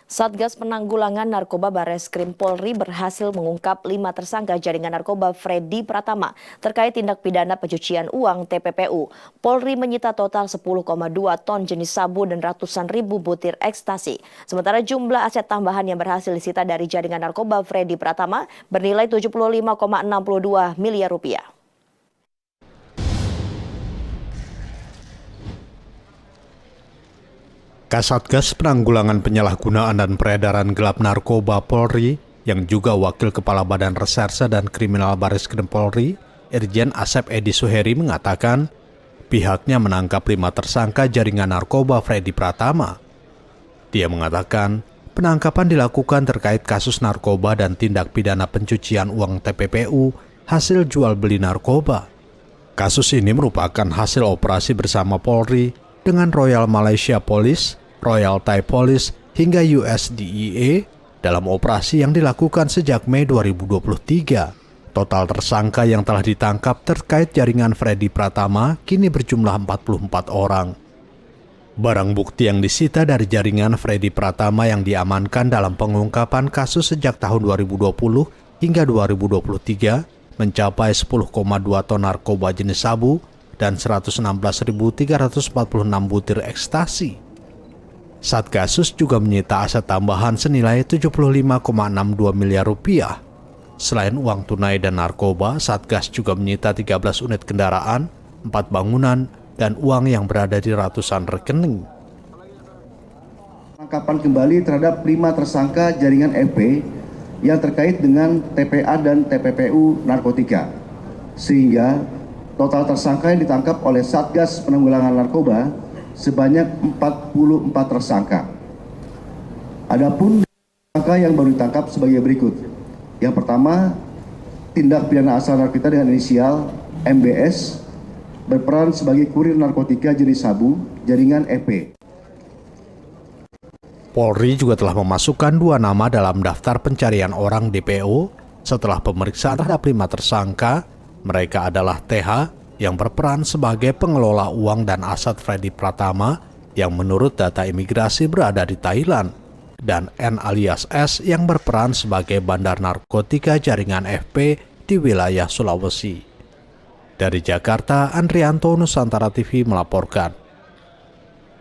Satgas Penanggulangan Narkoba Bareskrim Polri berhasil mengungkap 5 tersangka jaringan narkoba Freddy Pratama terkait tindak pidana pencucian uang TPPU. Polri menyita total 10,2 ton jenis sabu dan ratusan ribu butir ekstasi. Sementara jumlah aset tambahan yang berhasil disita dari jaringan narkoba Freddy Pratama bernilai 75,62 miliar rupiah. Kasatgas Penanggulangan Penyalahgunaan dan Peredaran Gelap Narkoba Polri, yang juga Wakil Kepala Badan Reserse dan Kriminal Bareskrim Polri, Irjen Asep Edi Suheri mengatakan, pihaknya menangkap 5 tersangka jaringan narkoba Freddy Pratama. Dia mengatakan, penangkapan dilakukan terkait kasus narkoba dan tindak pidana pencucian uang TPPU hasil jual beli narkoba. Kasus ini merupakan hasil operasi bersama Polri dengan Royal Malaysia Police, Royal Thai Police, hingga US DEA dalam operasi yang dilakukan sejak Mei 2023. Total tersangka yang telah ditangkap terkait jaringan Freddy Pratama kini berjumlah 44 orang. Barang bukti yang disita dari jaringan Freddy Pratama yang diamankan dalam pengungkapan kasus sejak tahun 2020 hingga 2023 mencapai 10,2 ton narkoba jenis sabu dan 116.346 butir ekstasi. Satgasus juga menyita aset tambahan senilai 75,62 miliar rupiah. Selain uang tunai dan narkoba, Satgas juga menyita 13 unit kendaraan, 4 bangunan, dan uang yang berada di ratusan rekening. Penangkapan kembali terhadap 5 tersangka jaringan FP yang terkait dengan TPA dan TPPU narkotika, sehingga total tersangka yang ditangkap oleh Satgas Penanggulangan Narkoba sebanyak 44 tersangka. Adapun tersangka yang baru ditangkap sebagai berikut. Yang pertama, tindak pidana asal narkotika dengan inisial MBS berperan sebagai kurir narkotika jenis sabu jaringan EP. Polri juga telah memasukkan 2 nama dalam daftar pencarian orang DPO setelah pemeriksaan terhadap 5 tersangka. Mereka adalah TH yang berperan sebagai pengelola uang dan aset Freddy Pratama yang menurut data imigrasi berada di Thailand, dan N alias S yang berperan sebagai bandar narkotika jaringan FP di wilayah Sulawesi. Dari Jakarta, Andrianto, Nusantara TV melaporkan.